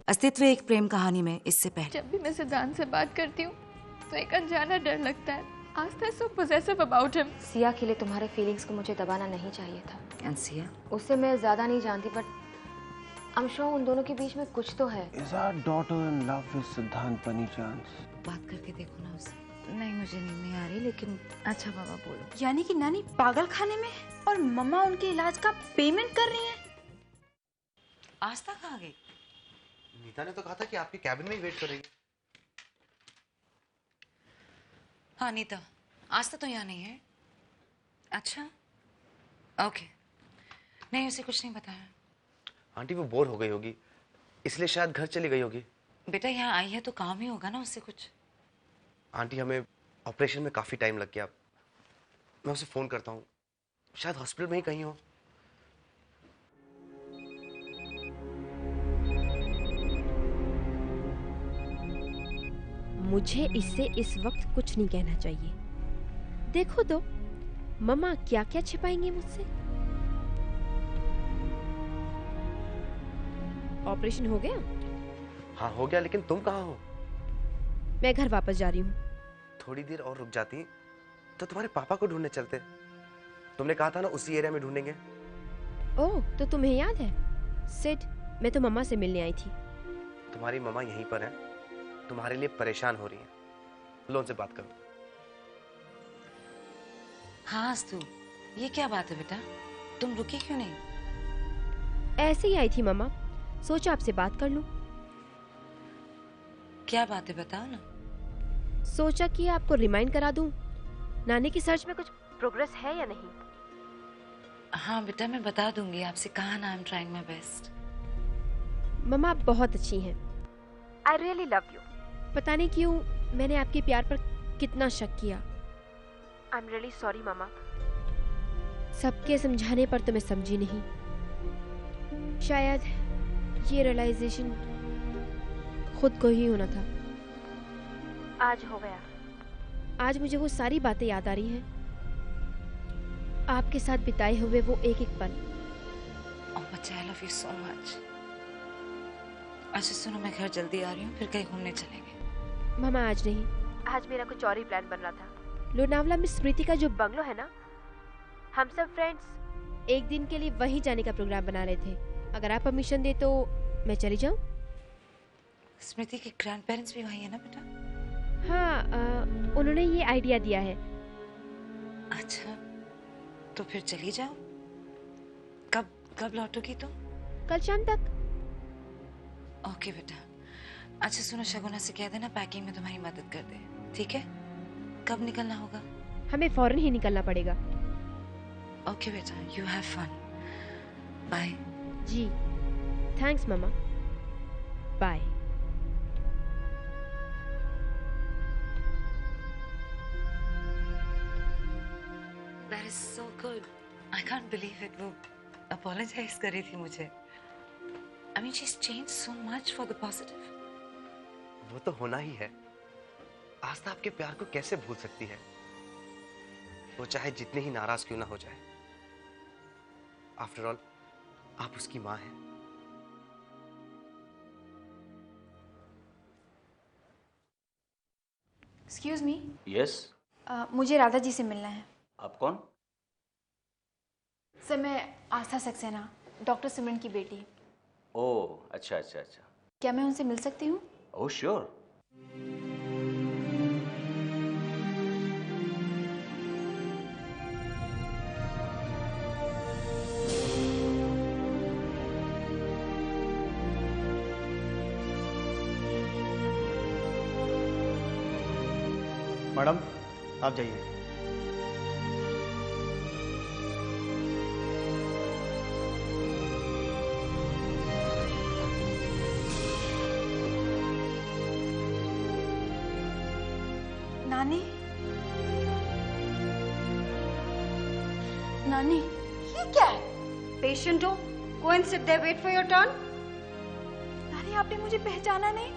अस्तित्व एक प्रेम कहानी में इससे पहले। जब भी मैं सिद्धांत से बात करती हूँ तो एक अनजाना डर लगता है। आस्था is so possessive about him. Siya के लिए तुम्हारे फीलिंग्स को मुझे दबाना नहीं चाहिए था। And सिया? उससे मैं ज्यादा नहीं जानती, बट I'm sure उन दोनों के बीच में कुछ तो है। Is our daughter in love with सिद्धांत by any chance? बात करके देखो ना उससे। नहीं, मुझे नींद नहीं आ रही, लेकिन अच्छा बाबा बोलो। यानी कि नानी पागल खाने में और मम्मा उनके इलाज का पेमेंट कर रही है। आस्था कहाँ गई? नीता ने तो कहा था कि आपके कैबिन में ही वेट करेगी। हाँ नीता, आस्था तो यहाँ नहीं है। अच्छा, ओके। नहीं, उसे कुछ नहीं बताया। आंटी वो बोर हो गई होगी, इसलिए शायद घर चली गई होगी। बेटा यहाँ आई है तो काम ही होगा ना उससे कुछ। आंटी हमें ऑपरेशन में काफी टाइम लग गया, मैं उसे फोन करता हूँ, शायद हॉस्पिटल में ही कहीं हो। मुझे इससे इस वक्त कुछ नहीं कहना चाहिए। देखो तो मम्मा क्या क्या छिपाएंगे मुझसे। ऑपरेशन हो गया? हाँ हो गया, लेकिन तुम कहाँ हो? मैं घर वापस जा रही हूँ। थोड़ी देर और रुक जाती तो तुम्हारे पापा को ढूंढने चलते। तुमने कहा था ना उसी एरिया में ढूंढेंगे। ओह, तो तुम्हें याद है सिड, मैं तो मम्मा से मिलने आई थी। तुम्हारी मम्मा यहीं पर है, तुम्हारे लिए परेशान हो रही है। लो उनसे बात करो। हाँ अस्तु, ये क्या बात है बेटा? तुम रुकी क्यों नहीं? ऐसे ही आई थी मम्मा, सोचा आपसे बात कर लूं। क्या बात है बताओ ना। सोचा कि आपको रिमाइंड करा दूं, नानी की सर्च में कुछ प्रोग्रेस है या नहीं। हाँ बेटा, मैं बता दूंगी आपसे कहा ना। I am trying my best. मम्मा आप बहुत अच्छी हैं। I really love you. पता नहीं क्यों मैंने आपके प्यार पर कितना शक किया। आई एम रियली सॉरी मम्मा। सबके समझाने पर तो मैं समझी नहीं। शायद ये रियलाइजेशन खुद को ही होना था। आज हो गया। आज मुझे वो सारी बातें याद आ रही हैं, आपके साथ बिताए हुए वो एक एक पल। ओह बच्चा, I love you so much. अच्छा सुनो, मैं घर जल्दी आ रही हूँ, फिर कहीं घूमने चलेंगे। मामा आज नहीं, आज मेरा कुछ और ही प्लान बन रहा था। लोनावला में स्मृति का जो बंगलो है ना, हम सब फ्रेंड्स एक दिन के लिए वहीं जाने का प्रोग्राम बना रहे थे। अगर आप परमिशन दे तो मैं चली जाऊं? स्मृति के ग्रैंड पेरेंट्स भी वहीं है ना बेटा? हाँ, उन्होंने ये आइडिया दिया है। अच्छा, तो फिर चली जाओ। कब लौटोगी तुम? कल शाम तक। ओके बेटा। अच्छा सुनो, शगुना से कह देना पैकिंग में तुम्हारी मदद कर दे, ठीक है? कब निकलना होगा? हमें फौरन ही निकलना पड़ेगा। ओके बेटा, यू हैव फन। बाय। जी, थैंक्स मम्मा। Bye. That is so good. I can't believe it. वो apologize कर रही थी मुझे। I mean, she's changed so much for the positive. वो तो होना ही है। आस्था आपके प्यार को कैसे भूल सकती है? वो चाहे जितने ही नाराज क्यों ना हो जाए। आफ्टर ऑल आप उसकी माँ हैं। Excuse me. यस। मुझे राधा जी से मिलना है। आप कौन? सर मैं आस्था सक्सेना, डॉक्टर सिमरन की बेटी। ओह अच्छा अच्छा अच्छा। क्या मैं उनसे मिल सकती हूँ? Oh sure. मैडम आप जाइए। नानी, नानी ये क्या है? पेशेंट हो, go and sit there, wait for your turn. नानी आपने मुझे पहचाना नहीं?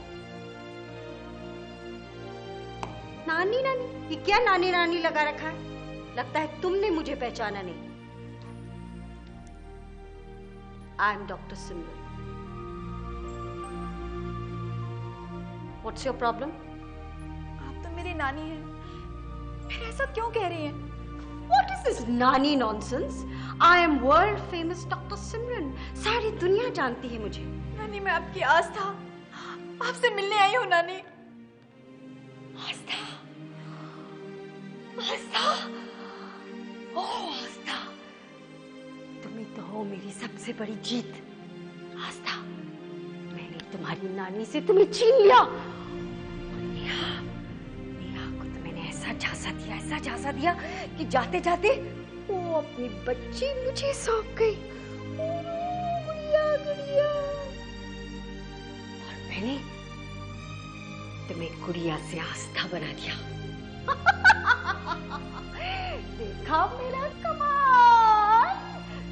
नानी नानी, ये क्या नानी नानी लगा रखा है? लगता है तुमने मुझे पहचाना नहीं। I am doctor Simran. What's your problem? आप तो मेरी नानी हैं, फिर ऐसा क्यों कह रही हैं? What is this नानी nonsense? I am world famous Dr. Simran. सारी दुनिया जानती है मुझे. नानी मैं आपकी आस्था, आपसे मिलने आई हूँ नानी। आस्था, आस्था, ओह आस्था, तुम्ही तो हो मेरी सबसे बड़ी जीत। आस्था, मैंने तुम्हारी नानी से तुम्हें छीन लिया। नेहा को तो मैंने ऐसा झांसा दिया कि जाते जाते वो अपनी बच्ची मुझे सौंप गई। गुड़िया गुड़िया, और मैंने तुम्हें गुड़िया से आस्था बना दिया। देखा मेरा कमाल,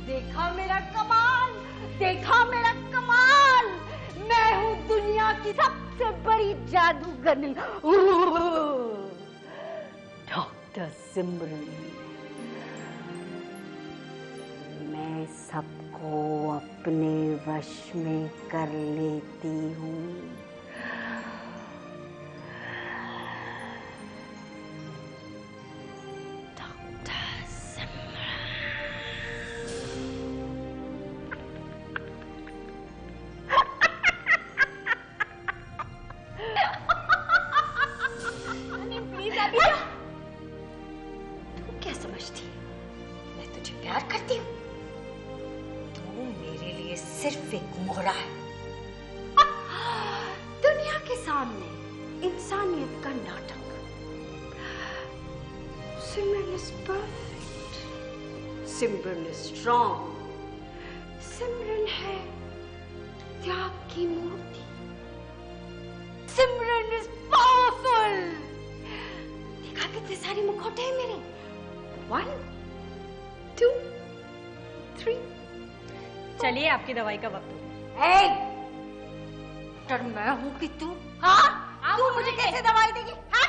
देखा मेरा कमाल, देखा मेरा कमाल। मैं हूँ दुनिया की सबसे बड़ी जादूगर डॉक्टर सिमरन। मैं सबको अपने वश में कर लेती हूँ। सिर्फ एक मोहरा है दुनिया के सामने इंसानियत का नाटक। Simran is perfect, Simran is strong, Simran है त्याग की मूर्ति, सिमरन इज पावरफुल। देखा कितने सारे मुखौटे हैं मेरे। 1 2 3। चलिए आपकी दवाई का वक्त हो। डॉक्टर मैं हूँ कि तू? हाँ, तू मुझे कैसे दवाई देगी? हाँ?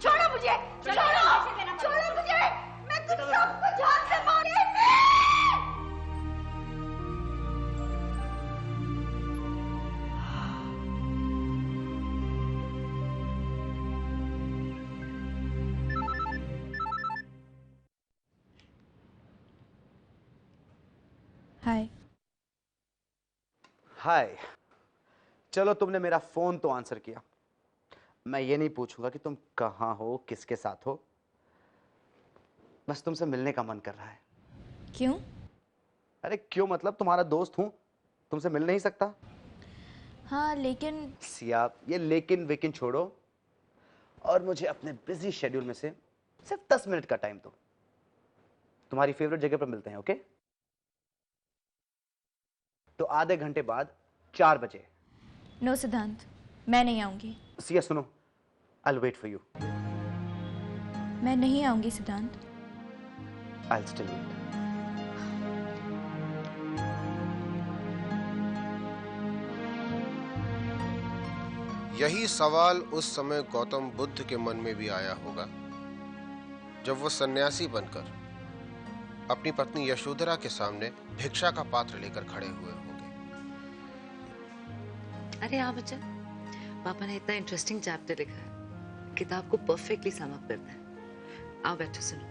छोड़ो मुझे, छोड़ो मुझे, मैं तुम सबको जान से मारूंगी। हाय। हाय। चलो तुमने मेरा फोन तो आंसर किया। मैं ये नहीं पूछूंगा कि तुम कहाँ हो, किसके साथ हो। बस तुमसे मिलने का मन कर रहा है। क्यों? अरे क्यों मतलब, तुम्हारा दोस्त हूं, तुमसे मिल नहीं सकता? हाँ लेकिन सिया, ये लेकिन वेकिन छोड़ो और मुझे अपने बिजी शेड्यूल में से सिर्फ 10 मिनट का टाइम दो। तुम्हारी फेवरेट जगह पर मिलते हैं, ओके? तो आधे घंटे बाद 4 बजे। नो सिद्धांत, मैं नहीं आऊंगी। सिया सुनो, I'll wait for you. मैं नहीं आऊंगी सिद्धांत। I'll still wait. यही सवाल उस समय गौतम बुद्ध के मन में भी आया होगा जब वो सन्यासी बनकर अपनी पत्नी यशोधरा के सामने भिक्षा का पात्र लेकर खड़े हुए होंगे। अरे हाँ बच्चा, पापा ने इतना इंटरेस्टिंग चैप्टर लिखा है, किताब को परफेक्टली सम अप करता है। आओ बैठो सुनो।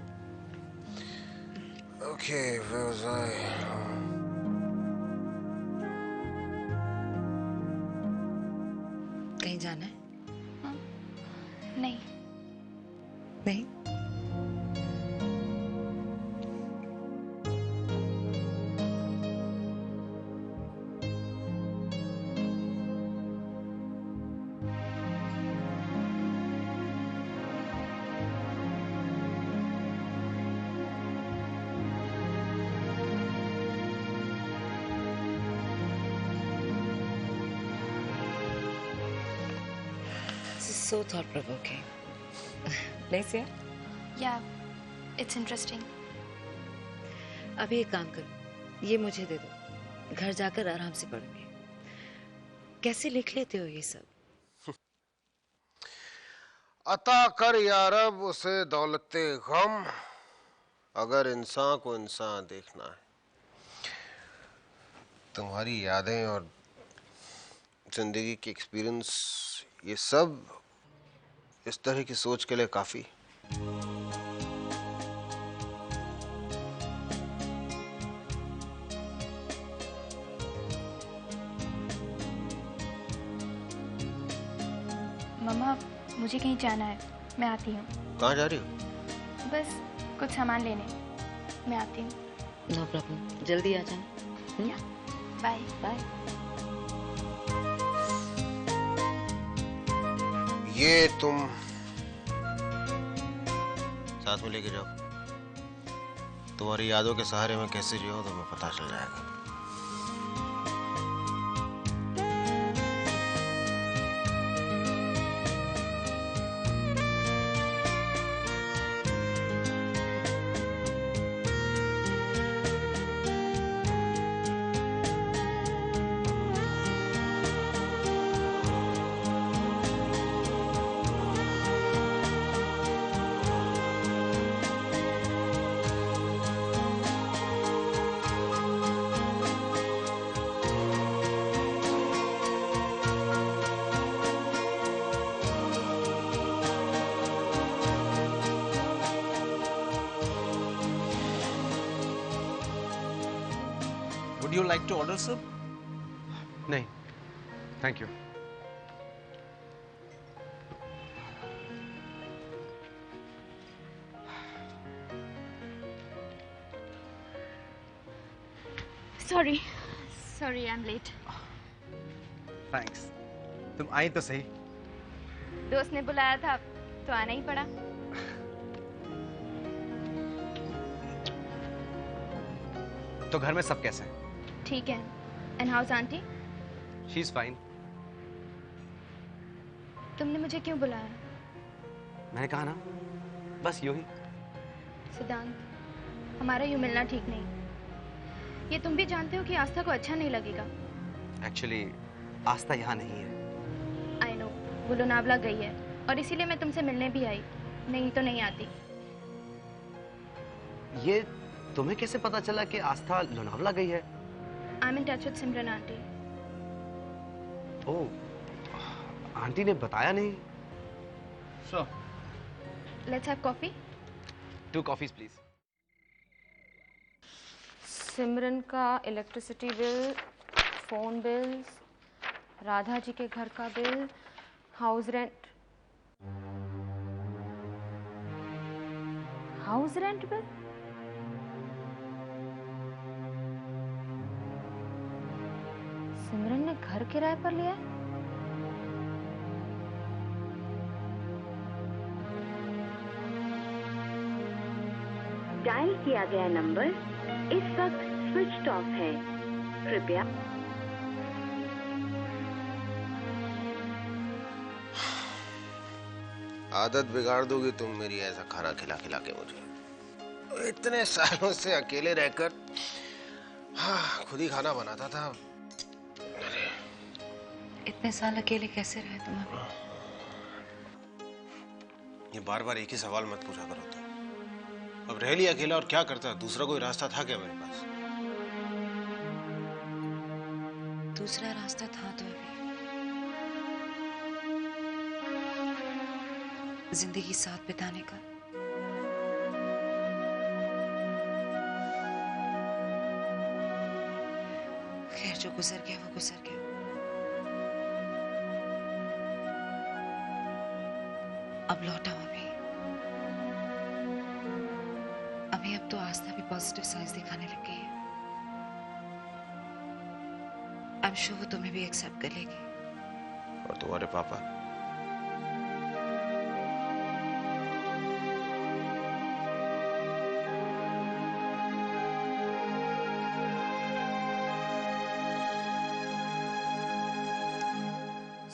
Okay, where was I? कहीं जाना है? नहीं। नहीं? So thought-provoking. Nice, yeah? Yeah, it's interesting. अभी एक काम करो, ये मुझे दे दो, घर जाकर आराम से पढ़ूंगी। कैसे लिख लेते हो ये सब? अता कर या रब उसे दौलते गम, अगर इंसान को इंसान देखना है। तुम्हारी यादें और जिंदगी की एक्सपीरियंस, ये सब इस तरह की सोच के लिए काफी। मम्मा मुझे कहीं जाना है, मैं आती हूँ। कहाँ जा रही हो? बस कुछ सामान लेने, मैं आती हूँ। नो प्रॉब्लम, जल्दी आ जाना। Bye bye. ये तुम साथ में लेके जाओ। तुम्हारी यादों के सहारे में कैसे जियो तुम्हें पता चल जाएगा। Would you like to order, sir? नहीं, thank you. Sorry I am late. Thanks, तुम आई तो सही। दोस्त ने बुलाया था तो आना ही पड़ा। तो घर में सब कैसे हैं? ठीक है। And house aunty? She is fine. तुमने मुझे क्यों बुलाया? मैंने कहा ना, बस यूं ही। सिद्धांत, हमारा यूं मिलना ठीक नहीं। ये तुम भी जानते हो कि आस्था को अच्छा नहीं लगेगा। एक्चुअली आस्था यहाँ नहीं है। आई नो, वो लोनावला गई है और इसीलिए मैं तुमसे मिलने भी आई, नहीं तो नहीं आती। ये तुम्हें कैसे पता चला कि आस्था लोनावला गई है? I am in touch with Simran aunty. Oh, aunty ने बताया नहीं। So, let's have coffee. 2 coffees please. Simran का electricity bill, phone bills, Radha ji के घर का bill, house rent. House rent bill? Simran ने घर किराए पर लिया है? डायल किया गया नंबर इस वक्त स्विच ऑफ है, कृपया। आदत बिगाड़ दोगी तुम मेरी ऐसा खाना खिला खिला के मुझे। इतने सालों से अकेले रहकर हाँ, खुद ही खाना बनाता था। इतने साल अकेले कैसे रहे तुम अभी? ये बार बार एक ही सवाल मत पूछा करो तुम। अब रह लिया अकेला और क्या करता, दूसरा कोई रास्ता था क्या मेरे पास? दूसरा रास्ता था तो अभी जिंदगी साथ बिताने का। खैर, जो गुजर गया वो गुजर गया। अब लौटा अभी अब तो आस्था भी पॉजिटिव साइंस दिखाने लग गई है। आई एम श्योर वो तुम्हें भी एक्सेप्ट कर लेगी। और तुम्हारे पापा?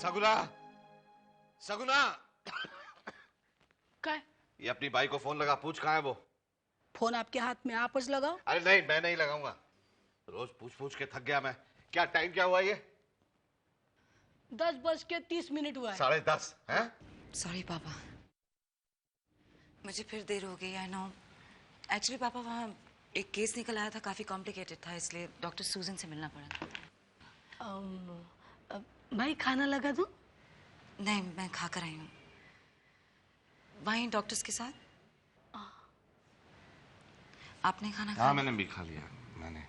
सगुना, सगुना, क्या है? ये अपनी बाई को फोन लगा, पूछ कहाँ है वो। फोन आपके हाथ में, आप लगाओ। अरे नहीं, मैं नहीं लगाऊंगा। रोज पूछ पूछ के थक गया मैं। क्या टाइम क्या हुआ ये? 10:30 हुआ है। 10:30 हैं? सॉरी पापा, मुझे फिर देर हो गई। आई नो, एक्चुअली पापा वहाँ एक केस निकल आया था, काफी कॉम्प्लिकेटेड था, इसलिए डॉक्टर सूजन से मिलना पड़ा। भाई खाना लगा दूं? नहीं, मैं खा कर आई हूँ। वहीं डॉक्टर्स के साथ। आपने खाना खाया? हाँ, मैंने भी खा लिया। मैंने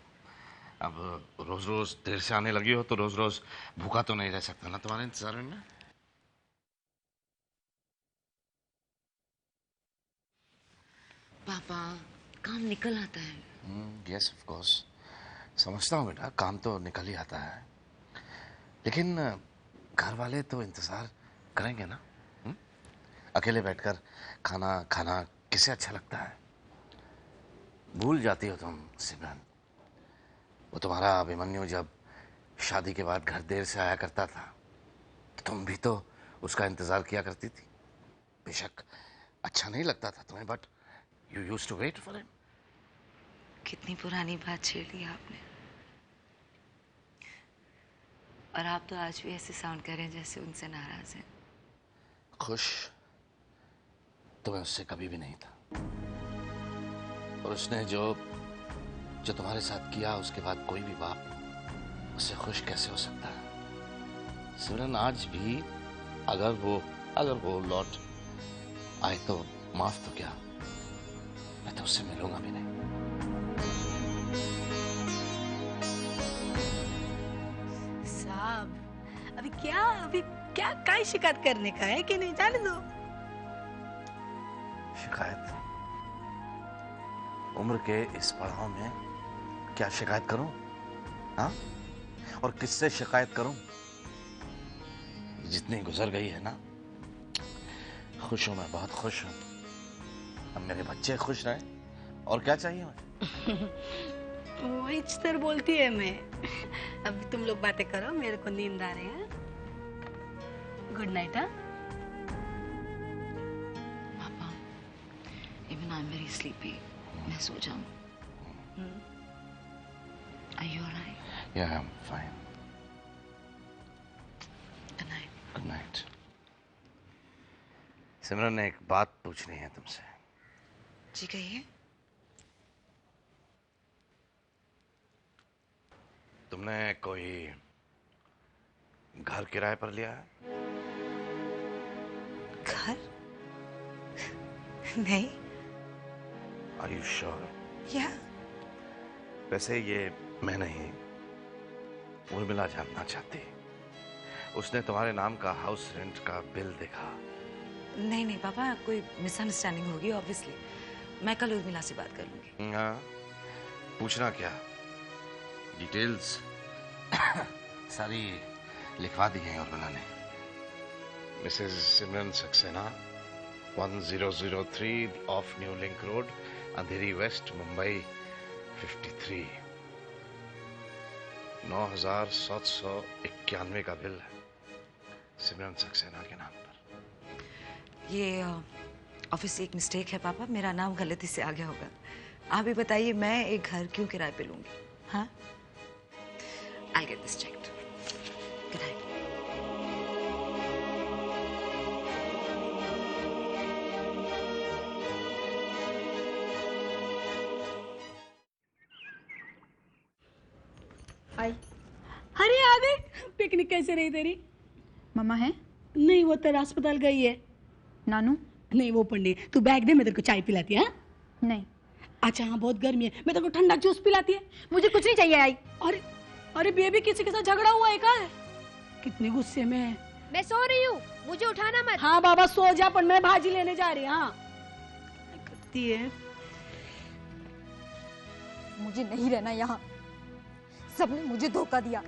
अब रोज रोज देर से आने लगी हो तो रोज रोज भूखा तो नहीं रह सकता ना तुम्हारे इंतजार में। पापा, काम निकल आता है। यस ऑफ कोर्स, समझता हूँ बेटा, काम तो निकल ही आता है, लेकिन घर वाले तो इंतजार करेंगे ना। अकेले बैठकर खाना खाना किसे अच्छा लगता है? भूल जाती हो तुम सिमरन, वो तुम्हारा अभिमन्यु जब शादी के बाद घर देर से आया करता था तो तुम भी तो उसका इंतजार किया करती थी। बेशक अच्छा नहीं लगता था तुम्हें, but you used to wait for him. कितनी पुरानी बात छेड़ ली आपने। और आप तो आज भी ऐसे साउंड कर रहे हैं जैसे उनसे नाराज हैं। खुश तो मैं उससे कभी भी नहीं था, और उसने जो तुम्हारे साथ किया उसके बाद कोई भी बाप उससे खुश कैसे हो सकता है? सिमरन, आज भी अगर वो लौट आए तो माफ तो क्या, मैं तो उससे मिलूंगा भी नहीं। साहब, अभी क्या काय शिकायत करने का है कि नहीं, जाने दो। शिकायत? उम्र के इस पड़ाव में क्या शिकायत करूं? हाँ? और किससे शिकायत करूं? जितनी गुजर गई है ना, खुश हूं मैं, बहुत खुश हूं। अब मेरे बच्चे खुश रहे और क्या चाहिए मैं? वही चितर बोलती है मैं। अभी तुम लोग बातें करो, मेरे को नींद आ रही है। Good night. हाँ, पापा, even I am very sleepy, मैं सो जाऊं? Are you alright? Yeah, I'm fine. Good night. Good night. सिमरन, ने एक बात पूछनी है तुमसे। जी कहिए। तुमने कोई घर किराए पर लिया है? घर? नहीं। Are you sure? Yeah. वैसे ये मैं नहीं, उर्मिला जानना चाहती। उसने तुम्हारे नाम का हाउस रेंट का बिल देखा। नहीं नहीं पापा, कोई मिसअंडरस्टैंडिंग होगी ऑब्वियसली। मैं कल उर्मिला से बात कर लूंगी। हाँ, पूछना क्या, डिटेल्स सारी लिखवा दी हैं उर्मिला ने। Mrs Simran Saxena, 1003 of new link road, Andheri west, Mumbai 53। 9,791 का बिल है सिमरन सक्सेना के नाम पर। ये ऑफिस एक मिस्टेक है पापा, मेरा नाम गलती से आ गया होगा। आप ही बताइए, मैं एक घर क्यों किराए पे लूंगी? हाँ, I'll get this checked. Good night. अरे आ गई। पिकनिक कैसे रही तेरी? मम्मा है? नहीं, वो तेरा अस्पताल गई है। नानू? नहीं, वो पंडित। तू बैग दे, मैं तेरे को चाय पिलाती है। नहीं। अच्छा हाँ, बहुत गर्मी है, मैं तेरे को ठंडा जूस पिलाती है। मुझे कुछ नहीं चाहिए। आई। अरे बेबी, किसी के साथ झगड़ा हुआ है क्या? कितने गुस्से में है। मैं सो रही हूँ, मुझे उठाना मत। हाँ बाबा सो जा, पर मैं भाजी लेने जा रही। हाँ करती है। मुझे नहीं रहना यहाँ, सबने मुझे धोखा दिया।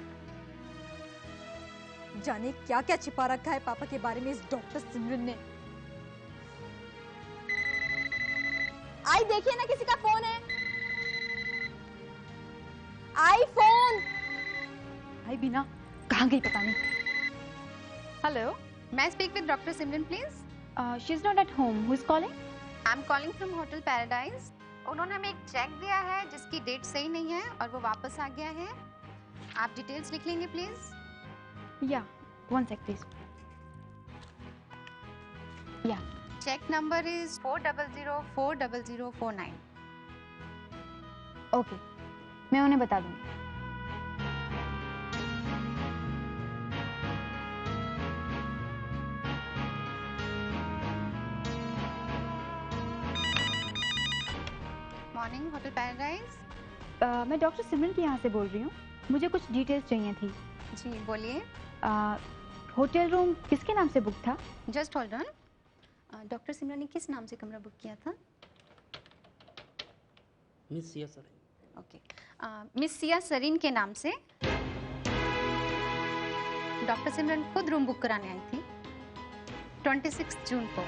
जाने क्या क्या छिपा रखा है पापा के बारे में इस डॉक्टर सिमरन ने। आई देखिए ना, किसी का फोन है। आई फोन। आई बिना कहाँ गई पता नहीं। हेलो, मैं speak with doctor Simran please. She is not at home. Who is calling? I am calling from hotel paradise. उन्होंने हमें एक चेक दिया है जिसकी डेट सही नहीं है और वो वापस आ गया है। आप डिटेल्स लिख लेंगे प्लीज? या, वन सेक प्लीज। या, चेक नंबर इज 4004049। ओके, मैं उन्हें बता दूंगी। Morning hotel paradise. मैं डॉक्टर सिमरन के यहाँ से बोल रही हूँ, मुझे कुछ डिटेल्स चाहिए थी। जी बोलिए। होटल रूम किसके नाम से बुक था? Just hold on. Doctor Simran ने किस नाम से कमरा बुक किया था? Miss Siya Sarin. Okay, miss Siya Sarin के नाम से डॉक्टर सिमरन खुद रूम बुक कराने आई थी 26 जून को।